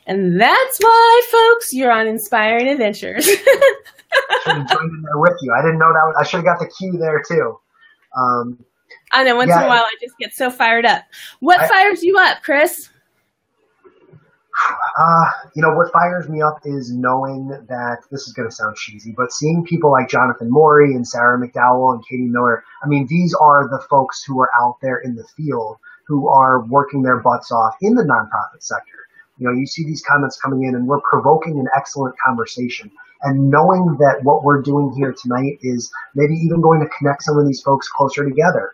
And that's why, folks, you're on Inspiring Adventures. I should have joined in there with you. I didn't know that. I should have got the cue there too. I know once in a while I just get so fired up. What fires you up, Chris? What fires me up is knowing that, this is going to sound cheesy, but seeing people like Jonathan Morey and Sarah McDowell and Katie Miller, these are the folks who are out there in the field who are working their butts off in the nonprofit sector. You see these comments coming in and we're provoking an excellent conversation. And knowing that what we're doing here tonight is maybe even going to connect some of these folks closer together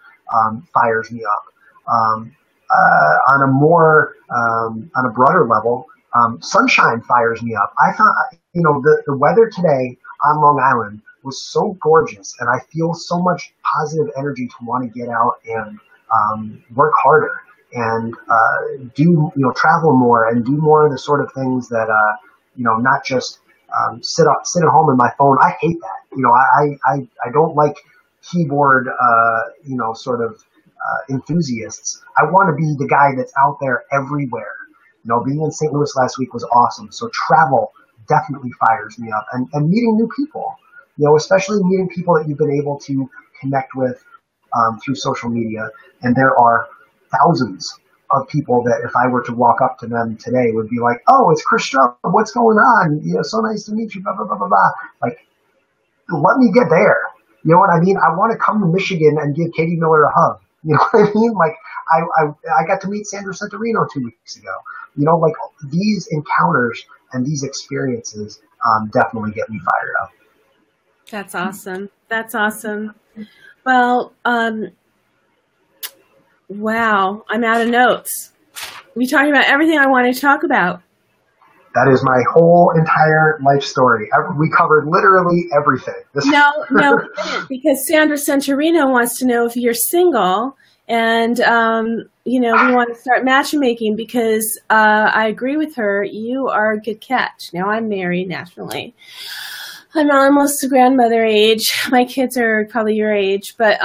fires me up. On a broader level, sunshine fires me up. I thought, the weather today on Long Island was so gorgeous, and I feel so much positive energy to want to get out and work harder and travel more and do more of the sort of things that not just sit at home in my phone. I hate that. I don't like keyboard enthusiasts. I want to be the guy that's out there everywhere. Being in St. Louis last week was awesome. So travel definitely fires me up, and meeting new people, especially meeting people that you've been able to connect with through social media. And there are thousands of people that if I were to walk up to them today would be like, oh, it's Chris Strub. What's going on? So nice to meet you, blah, blah, blah, blah, blah. Like, let me get there. You know what I mean? I want to come to Michigan and give Katie Miller a hug. You know what I mean? Like, I got to meet Sandra Santorino 2 weeks ago. These encounters and these experiences definitely get me fired up. That's awesome. That's awesome. Well, wow, I'm out of notes. We're talking about everything I wanted to talk about. That is my whole entire life story. We covered literally everything. No, we didn't, because Sandra Santorino wants to know if you're single, and we want to start matchmaking because I agree with her. You are a good catch. Now I'm married naturally. I'm almost to grandmother age. My kids are probably your age, but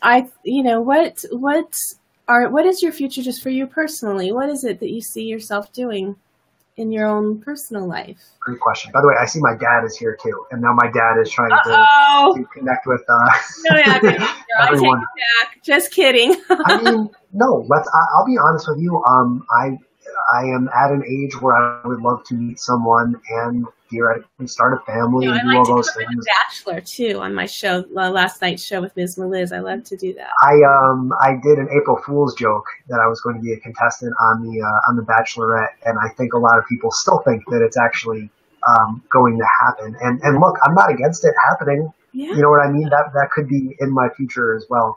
what is your future just for you personally? What is it that you see yourself doing in your own personal life? Great question. By the way, I see my dad is here too, and now my dad is trying to connect with everyone. I take it back. Just kidding. No. I'll be honest with you. I am at an age where I would love to meet someone and theoretically start a family and do all those things. I like to Bachelor too on my show, last night's show with Miz Meliz. I love to do that. I did an April Fool's joke that I was going to be a contestant on the Bachelorette, and I think a lot of people still think that it's actually going to happen. And look, I'm not against it happening. Yeah. You know what I mean? That could be in my future as well.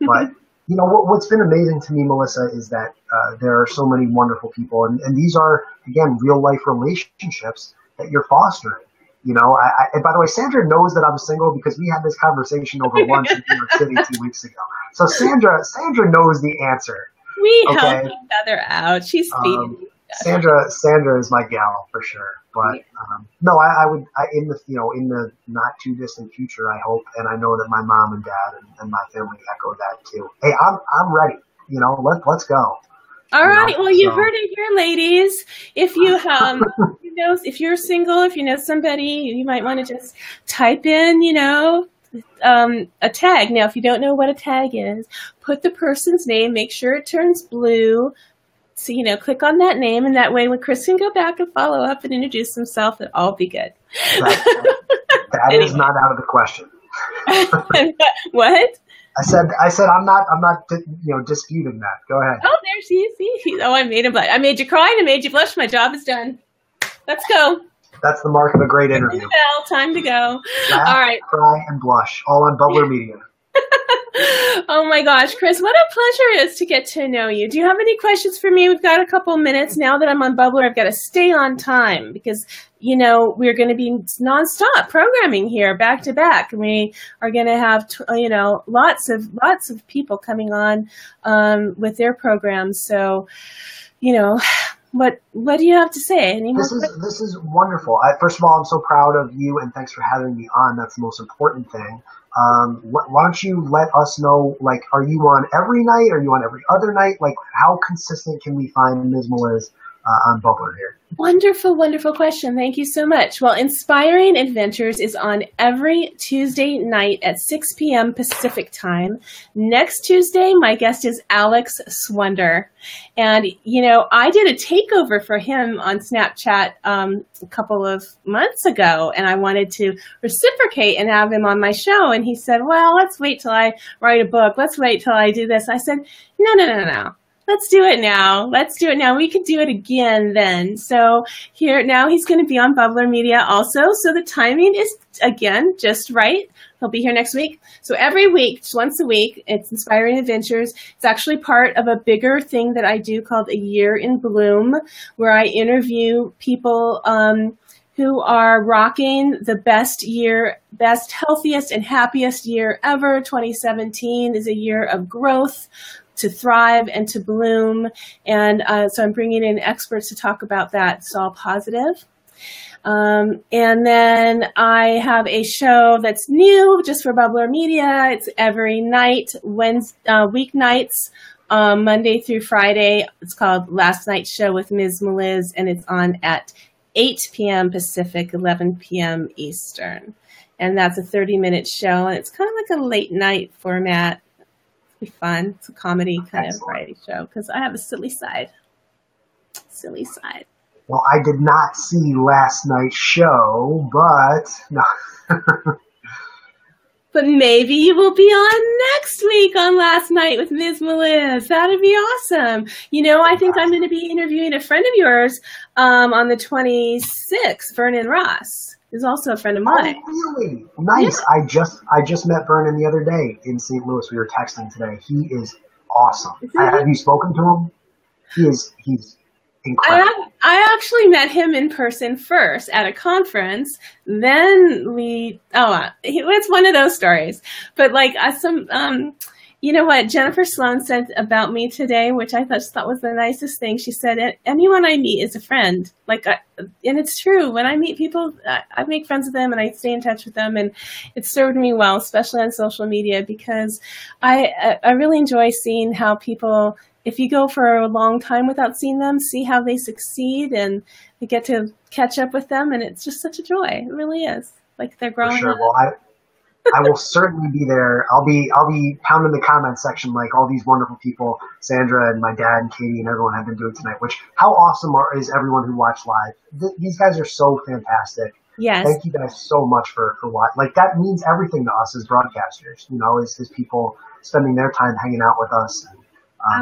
But you know what's been amazing to me, Melissa, is that there are so many wonderful people, and these are again real life relationships that you're fostering. You know, and by the way, Sandra knows that I'm single because we had this conversation over lunch in New York City 2 weeks ago. So Sandra knows the answer. We help each other out. She's feeding. Sandra is my gal for sure. But no, I would in the not too distant future, I hope, and I know that my mom and dad and my family echo that too. Hey, I'm ready. You know, let's go. All right. Well, you heard it here, ladies. If you if you're single, if you know somebody, you might want to just type in, a tag. Now, if you don't know what a tag is, put the person's name, make sure it turns blue. So, click on that name, and that way when Chris can go back and follow up and introduce himself, it'll all be good. That anyway. Is not out of the question. What? I said I'm not disputing that. Go ahead. Oh, there's see. Oh, I made him blush. I made you cry and I made you blush. My job is done. Let's go. That's the mark of a great interview. Time to go. Laugh, all right. Cry and blush, all on Bubbler Media. Oh my gosh, Chris, what a pleasure it is to get to know you. Do you have any questions for me? We've got a couple minutes. Now that I'm on Bubbler, I've got to stay on time because, we're going to be nonstop programming here back to back. And we are going to have, lots of people coming on with their programs. So, what do you have to say? This is wonderful. First of all, I'm so proud of you, and thanks for having me on. That's the most important thing. Why don't you let us know, are you on every night? Are you on every other night? How consistent can we find Miz Meliz on Bubbler here? Wonderful, wonderful question. Thank you so much. Well, Inspiring Adventures is on every Tuesday night at 6 p.m. Pacific time. Next Tuesday, my guest is Alex Swunder. And, I did a takeover for him on Snapchat a couple of months ago, and I wanted to reciprocate and have him on my show. And he said, well, let's wait till I write a book. Let's wait till I do this. I said, no. Let's do it now. We could do it again then. So now he's going to be on Bubbler Media also. So the timing is, again, just right. He'll be here next week. So every week, just once a week, it's Inspiring Adventures. It's actually part of a bigger thing that I do called A Year in Bloom, where I interview people who are rocking the best, healthiest, and happiest year ever. 2017 is a year of growth, to thrive and to bloom. And so I'm bringing in experts to talk about that. It's all positive. And then I have a show that's new just for Bubbler Media. It's every night, weeknights, Monday through Friday. It's called Last Night's Show with Miz Meliz, and it's on at 8 p.m. Pacific, 11 p.m. Eastern. And that's a 30-minute show, and it's kind of like a late night format. Be fun. It's a comedy kind of variety show because I have a silly side. Well, I did not see last night's show, but no. But maybe you will be on next week on Last Night with Miz Meliz. That'd be awesome. I think I'm going to be interviewing a friend of yours on the 26th, Vernon Ross. Is also a friend of mine. Oh, really? Nice. Yeah. I just met Vernon the other day in St. Louis. We were texting today. He is awesome. Have you spoken to him? He's incredible. I actually met him in person first at a conference. Then it's one of those stories. But you know what Jennifer Sloan said about me today, which I just thought was the nicest thing. She said, anyone I meet is a friend. And it's true. When I meet people, I make friends with them and I stay in touch with them. And it served me well, especially on social media, because I really enjoy seeing how people, if you go for a long time without seeing them, see how they succeed and you get to catch up with them. And it's just such a joy. It really is. They're growing up. Well, I will certainly be there. I'll be pounding the comment section like all these wonderful people, Sandra and my dad and Katie and everyone have been doing tonight. Which how awesome is everyone who watched live? These guys are so fantastic. Yes. Thank you guys so much for watching. Like that means everything to us as broadcasters. You know, as people spending their time hanging out with us.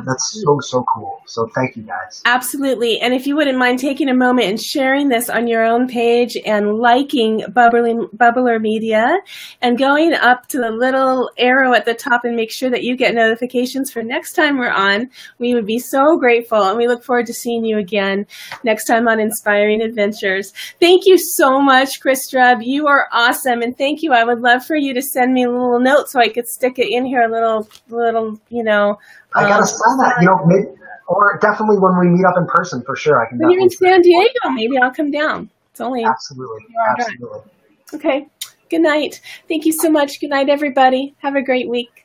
That's so cool. So thank you guys. Absolutely. And if you wouldn't mind taking a moment and sharing this on your own page and liking Bubbler Media and going up to the little arrow at the top and make sure that you get notifications for next time we're on, we would be so grateful. And we look forward to seeing you again next time on Inspiring Adventures. Thank you so much, Chris Strub. You are awesome. And thank you. I would love for you to send me a little note so I could stick it in here, a little, you know, I gotta sign that, you know, or definitely when we meet up in person, for sure. I can. When you're in San Diego, maybe I'll come down. It's only absolutely. Okay. Good night. Thank you so much. Good night, everybody. Have a great week.